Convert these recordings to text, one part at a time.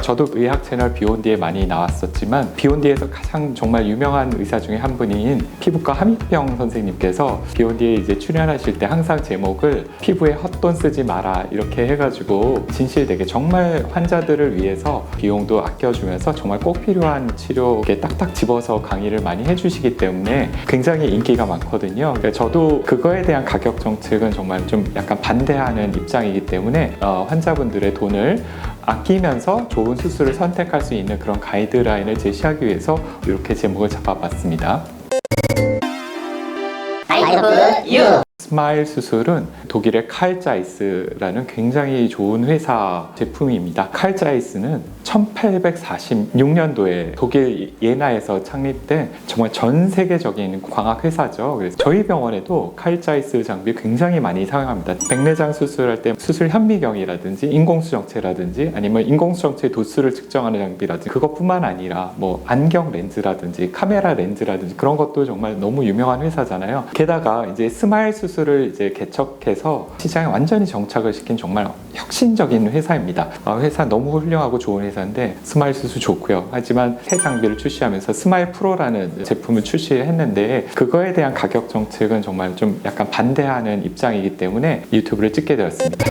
저도 의학 채널 비욘디에 많이 나왔었지만 비욘디에서 가장 정말 유명한 의사 중에 한 분인 피부과 함익병 선생님께서 비욘디에 이제 출연하실 때 항상 제목을 피부에 헛돈 쓰지 마라 이렇게 해가지고 진실되게 정말 환자들을 위해서 비용도 아껴주면서 정말 꼭 필요한 치료 이렇게 딱딱 집어서 강의를 많이 해주시기 때문에 굉장히 인기가 많거든요. 그러니까 저도 그거에 대한 가격 정책은 정말 좀 약간 반대하는 입장이기 때문에 환자분들의 돈을 아끼면서 좋은 수술을 선택할 수 있는 그런 가이드라인을 제시하기 위해서 이렇게 제목을 잡아봤습니다. 스마일 수술은 독일의 칼 자이스라는 굉장히 좋은 회사 제품입니다. 칼 자이스는 1846년도에 독일 예나에서 창립된 정말 전 세계적인 광학 회사죠. 그래서 저희 병원에도 칼 자이스 장비 굉장히 많이 사용합니다. 백내장 수술할 때 수술 현미경이라든지 인공수정체라든지 아니면 인공수정체 도수를 측정하는 장비라든지 그것뿐만 아니라 뭐 안경 렌즈라든지 카메라 렌즈라든지 그런 것도 정말 너무 유명한 회사잖아요. 게다가 이제 스마일 수술을 이제 개척해서 시장에 완전히 정착을 시킨 정말 혁신적인 회사입니다. 회사 너무 훌륭하고 좋은 회사인데 스마일 수술 좋고요. 하지만 새 장비를 출시하면서 스마일 프로라는 제품을 출시했는데 그거에 대한 가격 정책은 정말 좀 약간 반대하는 입장이기 때문에 유튜브를 찍게 되었습니다.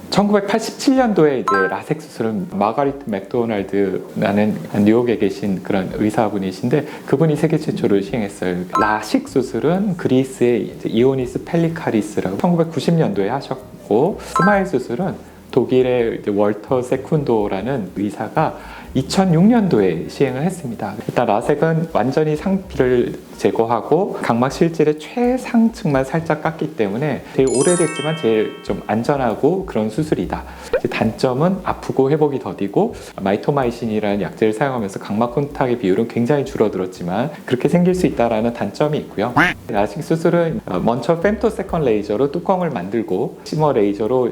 1987년도에 이제 라섹 수술은 마가리트 맥도날드라는 뉴욕에 계신 그런 의사분이신데 그분이 세계 최초로 시행했어요. 라식 수술은 그리스의 이제 이오니스 펠리카리스라고 1990년도에 하셨고 스마일 수술은 독일의 이제 월터 세쿤도라는 의사가 2006년도에 시행을 했습니다. 일단 라섹은 완전히 상피를 제거하고 각막 실질의 최상층만 살짝 깎기 때문에 되게 오래됐지만 제일 좀 안전하고 그런 수술이다. 단점은 아프고 회복이 더디고 마이토마이신이라는 약제를 사용하면서 각막 콘탁의 비율은 굉장히 줄어들었지만 그렇게 생길 수 있다는 단점이 있고요. 라식 수술은 먼저 femtosecond 레이저로 뚜껑을 만들고 시머 레이저로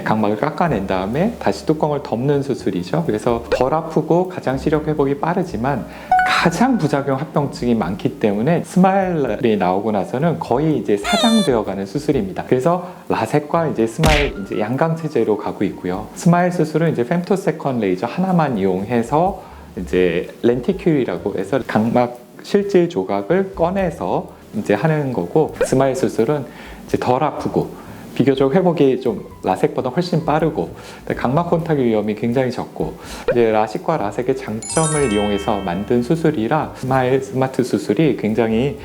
각막을 깎아낸 다음에 다시 뚜껑을 덮는 수술이죠. 그래서 덜 아프고 가장 시력 회복이 빠르지만 가장 부작용 합병증이 많기 때문에 스마일이 나오고 나서는 거의 이제 사장되어가는 수술입니다. 그래서 라섹과 이제 스마일 이제 양강 체제로 가고 있고요. 스마일 수술은 이제 femtosecond 레이저 하나만 이용해서 이제 렌티큘이라고 해서 각막 실질 조각을 꺼내서 이제 하는 거고 스마일 수술은 이제 덜 아프고 비교적 회복이 좀 라섹보다 훨씬 빠르고 각막 콘탁의 위험이 굉장히 적고 이제 라식과 라섹의 장점을 이용해서 만든 수술이라 스마일 스마트 수술이 굉장히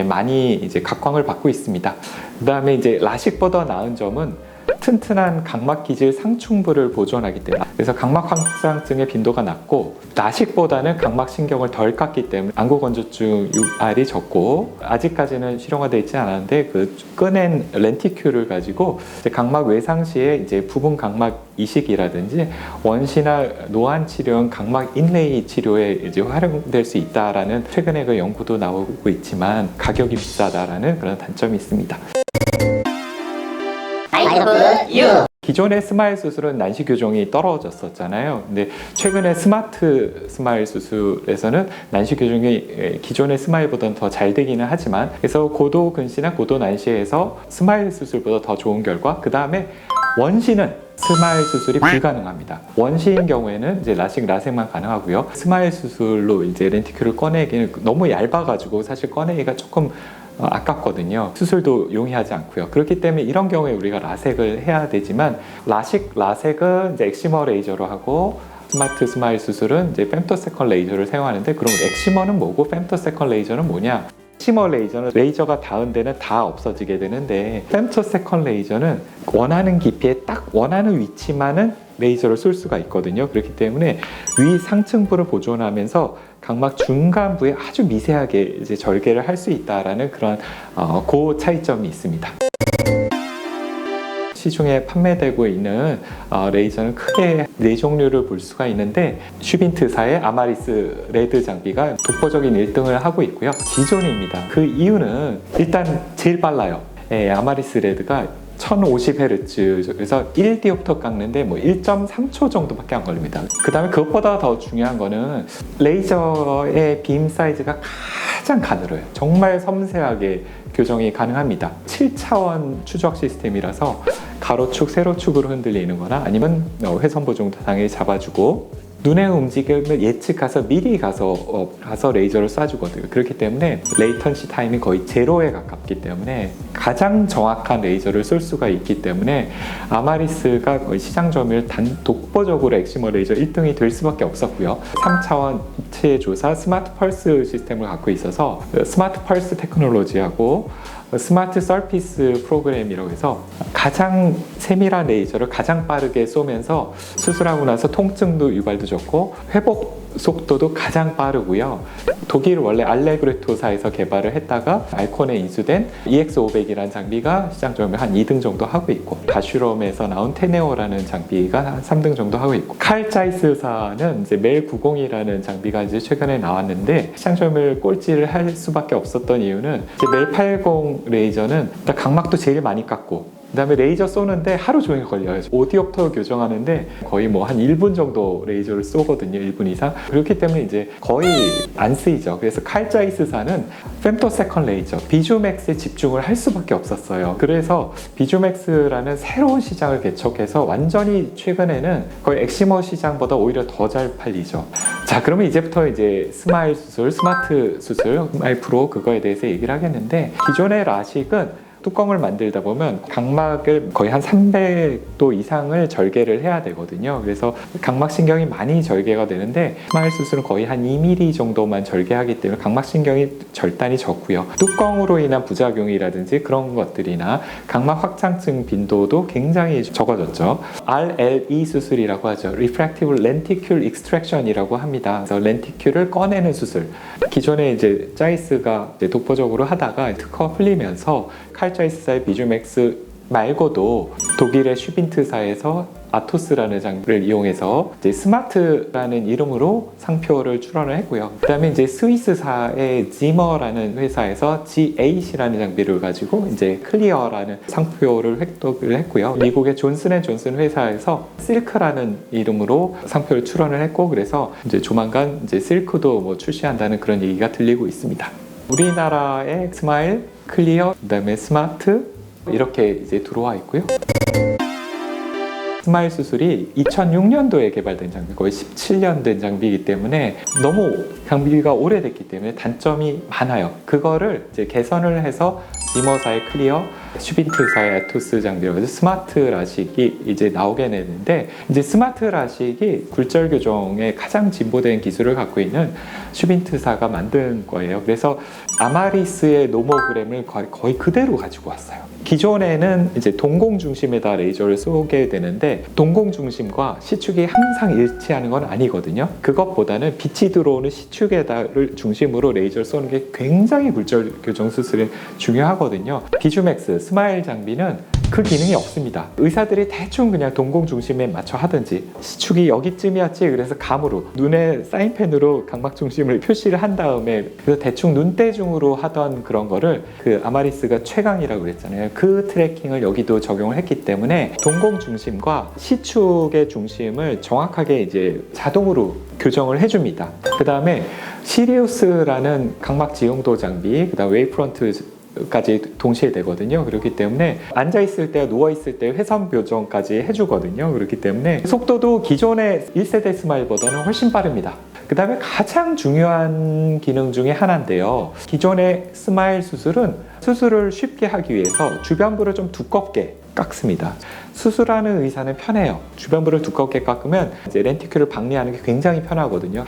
많이 이제 각광을 받고 있습니다. 그 다음에 이제 라식보다 나은 점은 튼튼한 각막 기질 상충부를 보존하기 때문에 그래서 각막 확장증의 빈도가 낮고 라식보다는 각막 신경을 덜 깎기 때문에 안구 건조증 유발이 적고 아직까지는 실용화되어 있지 않았는데 그 꺼낸 렌티큘을 가지고 이제 각막 외상 시에 이제 부분 각막 이식이라든지 원시나 노안 치료용 각막 인레이 치료에 이제 활용될 수 있다라는 최근에 그 연구도 나오고 있지만 가격이 비싸다라는 그런 단점이 있습니다. 기존의 스마일 수술은 난시 교정이 떨어졌었잖아요. 근데 최근에 스마트 스마일 수술에서는 난시 교정이 기존의 스마일보다는 더 잘 되기는 하지만 그래서 고도 근시나 고도 난시에서 스마일 수술보다 더 좋은 결과 그 다음에 원시는 스마일 수술이 불가능합니다. 원시인 경우에는 이제 라식, 라섹만 가능하고요. 스마일 수술로 이제 렌티큘을 꺼내기는 너무 얇아가지고 사실 꺼내기가 조금 아깝거든요. 수술도 용이하지 않고요. 그렇기 때문에 이런 경우에 우리가 라섹을 해야 되지만 라식, 라섹은 이제 엑시머 레이저로 하고 스마트 스마일 수술은 이제 femtosecond 레이저를 사용하는데 그럼 엑시머는 뭐고 femtosecond 레이저는 뭐냐? 엑시머 레이저는 레이저가 닿은 데는 다 없어지게 되는데 femtosecond 레이저는 원하는 깊이에 딱 원하는 위치만은 레이저를 쏠 수가 있거든요. 그렇기 때문에 위 상층부를 보존하면서 각막 중간부에 아주 미세하게 이제 절개를 할 수 있다라는 그런 그 차이점이 있습니다. 시중에 판매되고 있는 레이저는 크게 4종류를 볼 수가 있는데 슈빈트사의 아마리스 레드 장비가 독보적인 1등을 하고 있고요. 지존입니다. 그 이유는 일단 제일 빨라요. 아마리스 레드가 1050Hz, 그래서 1디옵터 깎는데 뭐 1.3초 정도밖에 안 걸립니다. 그 다음에 그것보다 더 중요한 거는 레이저의 빔 사이즈가 가장 가늘어요. 정말 섬세하게 교정이 가능합니다. 7차원 추적 시스템이라서 가로축, 세로축으로 흔들리는 거나 아니면 회선 보정 당연히 잡아주고 눈의 움직임을 예측해서 미리 가서 레이저를 쏴주거든요. 그렇기 때문에 레이턴시 타임이 거의 제로에 가깝기 때문에 가장 정확한 레이저를 쏠 수가 있기 때문에 아마리스가 거의 시장 점유율 독보적으로 엑시머 레이저 1등이 될 수밖에 없었고요. 3차원 입체 조사 스마트 펄스 시스템을 갖고 있어서 스마트 펄스 테크놀로지하고 스마트 서피스 프로그램이라고 해서 가장 세밀한 레이저를 가장 빠르게 쏘면서 수술하고 나서 통증도 유발도 좋고 회복 속도도 가장 빠르고요. 독일 원래 알레그레토사에서 개발을 했다가 알콘에 인수된 EX500이라는 장비가 시장 점유율 한 2등 정도 하고 있고 다슈롬에서 나온 테네오라는 장비가 한 3등 정도 하고 있고 칼 자이스사는 이제 멜 90이라는 장비가 이제 최근에 나왔는데 시장 점유율 꼴찌를 할 수밖에 없었던 이유는 이제 멜 80 레이저는 일단 각막도 제일 많이 깎고 그 다음에 레이저 쏘는데 하루 종일 걸려요. 5디옵터 교정하는데 거의 뭐 한 1분 정도 레이저를 쏘거든요. 1분 이상. 그렇기 때문에 이제 거의 안 쓰이죠. 그래서 칼자이스사는 femtosecond 레이저, 비주맥스에 집중을 할 수밖에 없었어요. 그래서 비주맥스라는 새로운 시장을 개척해서 완전히 최근에는 거의 엑시머 시장보다 오히려 더 잘 팔리죠. 자, 그러면 이제부터 이제 스마일 수술, 스마트 수술, 스마일 프로 그거에 대해서 얘기를 하겠는데 기존의 라식은 뚜껑을 만들다 보면 각막을 거의 한 300도 이상을 절개를 해야 되거든요. 그래서 각막신경이 많이 절개가 되는데 스마일 수술은 거의 한 2mm 정도만 절개하기 때문에 각막신경이 절단이 적고요. 뚜껑으로 인한 부작용이라든지 그런 것들이나 각막 확장증 빈도도 굉장히 적어졌죠. RLE 수술이라고 하죠. Refractive Lenticle Extraction이라고 합니다. 그래서 렌티큘을 꺼내는 수술. 기존에 이제 자이스가 이제 독보적으로 하다가 특허 풀리면서 칼자이스사의 비주맥스 말고도 독일의 슈빈트사에서 아토스라는 장비를 이용해서 이제 스마트라는 이름으로 상표를 출원을 했고요. 그 다음에 이제 스위스사의 지머라는 회사에서 G8이라는 장비를 가지고 이제 클리어라는 상표를 획득을 했고요. 미국의 존슨앤존슨 회사에서 실크라는 이름으로 상표를 출원을 했고 그래서 이제 조만간 이제 실크도 뭐 출시한다는 그런 얘기가 들리고 있습니다. 우리나라의 스마일, 클리어, 그 다음에 스마트 이렇게 이제 들어와 있고요. 스마일 수술이 2006년도에 개발된 장비, 거의 17년 된 장비이기 때문에 너무 장비가 오래됐기 때문에 단점이 많아요. 그거를 이제 개선을 해서 지머사의 클리어, 슈빈트사의 아토스 장비라고 해서 스마트 라식이 이제 나오게 되는데 이제 스마트 라식이 굴절 교정에 가장 진보된 기술을 갖고 있는 슈빈트사가 만든 거예요. 그래서 아마리스의 노모그램을 거의 그대로 가지고 왔어요. 기존에는 이제 동공 중심에다 레이저를 쏘게 되는데 동공 중심과 시축이 항상 일치하는 건 아니거든요. 그것보다는 빛이 들어오는 시축에다를 중심으로 레이저를 쏘는 게 굉장히 굴절 교정 수술에 중요하거든요. 비주맥스 스마일 장비는 그 기능이 없습니다. 의사들이 대충 그냥 동공 중심에 맞춰 하든지 시축이 여기쯤이었지 그래서 감으로 눈에 사인펜으로 각막 중심을 표시를 한 다음에 그래서 대충 눈대중으로 하던 그런 거를 그 아마리스가 최강이라고 그랬잖아요. 그 트래킹을 여기도 적용을 했기 때문에 동공 중심과 시축의 중심을 정확하게 이제 자동으로 교정을 해줍니다. 그 다음에 시리우스라는 각막 지용도 장비, 그 다음 웨이프런트 까지 동시에 되거든요. 그렇기 때문에 앉아있을 때, 누워있을 때 회선 교정까지 해주거든요. 그렇기 때문에 속도도 기존의 1세대 스마일보다는 훨씬 빠릅니다. 그 다음에 가장 중요한 기능 중에 하나인데요. 기존의 스마일 수술은 수술을 쉽게 하기 위해서 주변부를 좀 두껍게 깎습니다. 수술하는 의사는 편해요. 주변부를 두껍게 깎으면 이제 렌티큘을 박리하는 게 굉장히 편하거든요.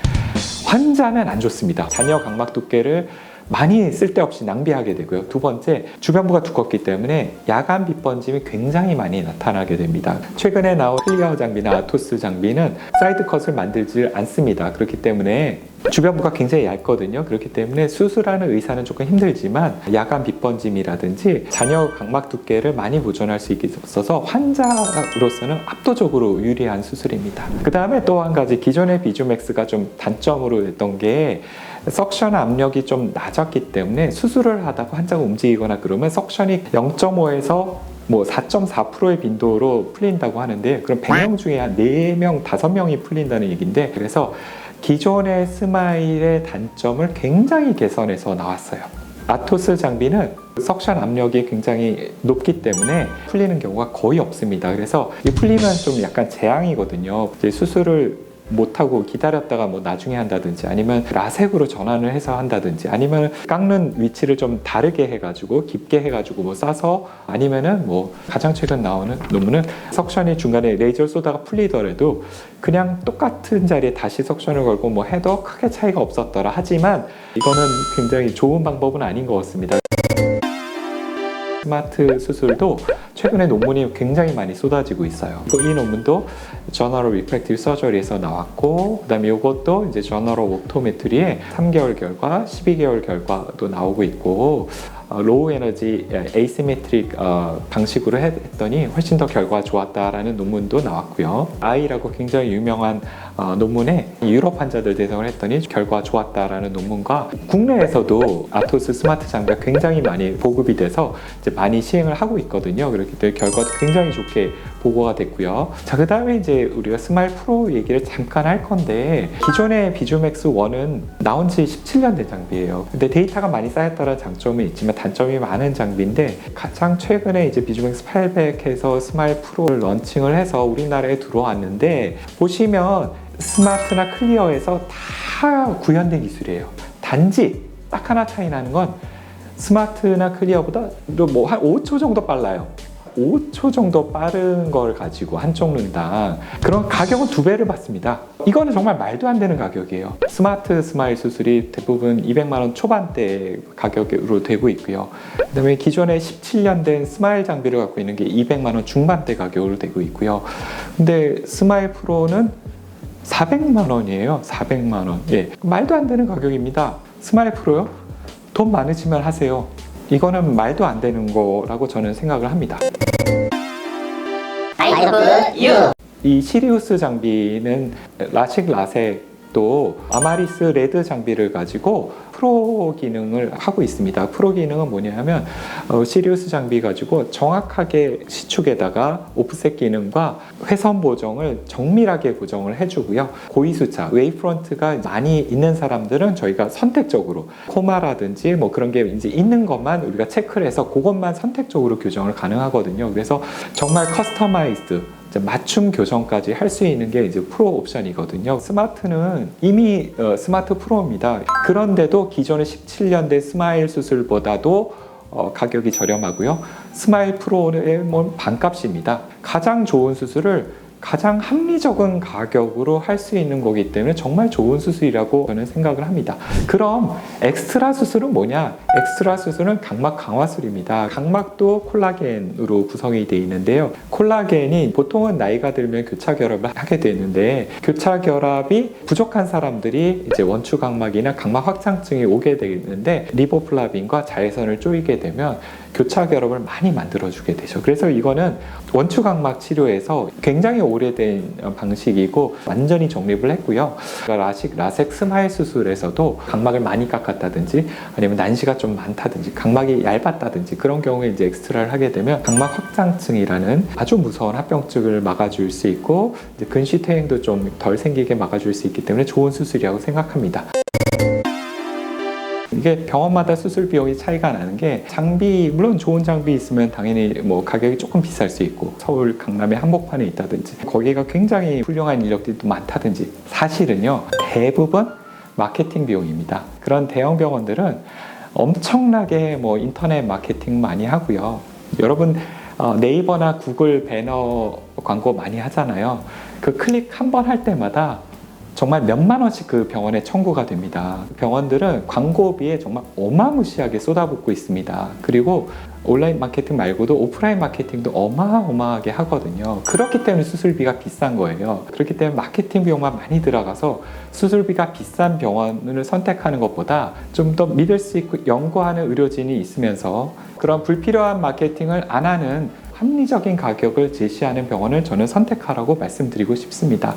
환자는 안 좋습니다. 잔여 각막 두께를 많이 쓸데없이 낭비하게 되고요. 두 번째, 주변부가 두껍기 때문에 야간 빛 번짐이 굉장히 많이 나타나게 됩니다. 최근에 나온 클리어 장비나 아토스 장비는 사이드 컷을 만들지 않습니다. 그렇기 때문에 주변부가 굉장히 얇거든요. 그렇기 때문에 수술하는 의사는 조금 힘들지만 야간 빛 번짐이라든지 잔여 각막 두께를 많이 보존할 수 있어서 환자로서는 압도적으로 유리한 수술입니다. 그 다음에 또 한 가지, 기존의 비주맥스가 좀 단점으로 했던 게 석션 압력이 좀 낮았기 때문에 수술을 하다가 환자가 움직이거나 그러면 석션이 0.5에서 뭐 4.4%의 빈도로 풀린다고 하는데, 그럼 100명 중에 한 4명, 5명이 풀린다는 얘기인데, 그래서 기존의 스마일의 단점을 굉장히 개선해서 나왔어요. 아토스 장비는 석션 압력이 굉장히 높기 때문에 풀리는 경우가 거의 없습니다. 그래서 이 풀리면 좀 약간 재앙이거든요. 이제 수술을 못하고 기다렸다가 뭐 나중에 한다든지, 아니면 라섹으로 전환을 해서 한다든지, 아니면 깎는 위치를 좀 다르게 해가지고 깊게 해가지고 뭐 싸서, 아니면은 뭐 가장 최근 나오는 논문은 석션이 중간에 레이저를 쏘다가 풀리더라도 그냥 똑같은 자리에 다시 석션을 걸고 뭐 해도 크게 차이가 없었더라. 하지만 이거는 굉장히 좋은 방법은 아닌 것 같습니다. 스마트 수술도 최근에 논문이 굉장히 많이 쏟아지고 있어요. 이 논문도 Journal of Refractive Surgery에서 나왔고, 그다음에 이것도 이제 Journal of Optometri에 3개월 결과, 12개월 결과도 나오고 있고, 로우 에너지 에이시메트릭 방식으로 했더니 훨씬 더 결과가 좋았다라는 논문도 나왔고요. 아이라고 굉장히 유명한 논문에 유럽 환자들 대상을 했더니 결과가 좋았다라는 논문과, 국내에서도 아토스 스마트 장비가 굉장히 많이 보급이 돼서 이제 많이 시행을 하고 있거든요. 그렇기 때문에 결과도 굉장히 좋게 보고가 됐고요. 자, 그 다음에 이제 우리가 스마일 프로 얘기를 잠깐 할 건데, 기존의 비주맥스 1은 나온 지 17년 된 장비예요. 근데 데이터가 많이 쌓였다는 장점이 있지만 단점이 많은 장비인데, 가장 최근에 이제 비주맥스 800에서 스마일 프로를 런칭을 해서 우리나라에 들어왔는데, 보시면 스마트나 클리어에서 다 구현된 기술이에요. 단지 딱 하나 차이 나는 건 스마트나 클리어보다 뭐 한 5초 정도 빨라요. 5초 정도 빠른 걸 가지고 한쪽 눈당 그런 가격은 2배를 받습니다. 이거는 정말 말도 안 되는 가격이에요. 스마트 스마일 수술이 대부분 200만 원 초반대 가격으로 되고 있고요. 그다음에 기존에 17년 된 스마일 장비를 갖고 있는 게 200만 원 중반대 가격으로 되고 있고요. 근데 스마일 프로는 400만 원이에요. 400만 원. 예, 말도 안 되는 가격입니다. 스마일 프로요? 돈 많으시면 하세요. 이거는 말도 안 되는 거라고 저는 생각을 합니다. 이 시리우스 장비는 라식 라섹도 아마리스 레드 장비를 가지고 프로 기능을 하고 있습니다. 프로 기능은 뭐냐면 시리우스 장비 가지고 정확하게 시축에다가 오프셋 기능과 회선 보정을 정밀하게 보정을 해주고요. 고위수차, 웨이프런트가 많이 있는 사람들은 저희가 선택적으로 코마라든지 뭐 그런 게 이제 있는 것만 우리가 체크를 해서 그것만 선택적으로 교정을 가능하거든요. 그래서 정말 커스터마이즈드, 맞춤 교정까지 할 수 있는 게 이제 프로 옵션이거든요. 스마트는 이미 스마트 프로입니다. 그런데도 기존의 17년대 스마일 수술보다도 가격이 저렴하고요. 스마일 프로의 뭐 반값입니다. 가장 좋은 수술을 가장 합리적인 가격으로 할 수 있는 거기 때문에 정말 좋은 수술이라고 저는 생각을 합니다. 그럼 엑스트라 수술은 뭐냐? 엑스트라 수술은 각막 강화술입니다. 각막도 콜라겐으로 구성이 되어 있는데요. 콜라겐이 보통은 나이가 들면 교차 결합을 하게 되는데, 교차 결합이 부족한 사람들이 이제 원추 각막이나 각막 확장증이 오게 되는데, 리보플라빈과 자외선을 쪼이게 되면 교차 결합을 많이 만들어주게 되죠. 그래서 이거는 원추 각막 치료에서 굉장히 오래된 방식이고 완전히 정립을 했고요. 라식, 라섹 스마일 수술에서도 각막을 많이 깎았다든지 아니면 난시가 좀 많다든지 각막이 얇았다든지 그런 경우에 이제 엑스트라를 하게 되면 각막 확장증이라는 아주 무서운 합병증을 막아줄 수 있고, 이제 근시 퇴행도 좀 덜 생기게 막아줄 수 있기 때문에 좋은 수술이라고 생각합니다. 이게 병원마다 수술 비용이 차이가 나는 게, 장비 물론 좋은 장비 있으면 당연히 뭐 가격이 조금 비쌀 수 있고, 서울 강남의 한복판에 있다든지 거기가 굉장히 훌륭한 인력들이 또 많다든지, 사실은요 대부분 마케팅 비용입니다. 그런 대형 병원들은 엄청나게 뭐 인터넷 마케팅 많이 하고요. 여러분 네이버나 구글 배너 광고 많이 하잖아요. 그 클릭 한 번 할 때마다 정말 몇만 원씩 그 병원에 청구가 됩니다. 병원들은 광고비에 정말 어마무시하게 쏟아붓고 있습니다. 그리고 온라인 마케팅 말고도 오프라인 마케팅도 어마어마하게 하거든요. 그렇기 때문에 수술비가 비싼 거예요. 그렇기 때문에 마케팅 비용만 많이 들어가서 수술비가 비싼 병원을 선택하는 것보다 좀 더 믿을 수 있고 연구하는 의료진이 있으면서 그런 불필요한 마케팅을 안 하는 합리적인 가격을 제시하는 병원을 저는 선택하라고 말씀드리고 싶습니다.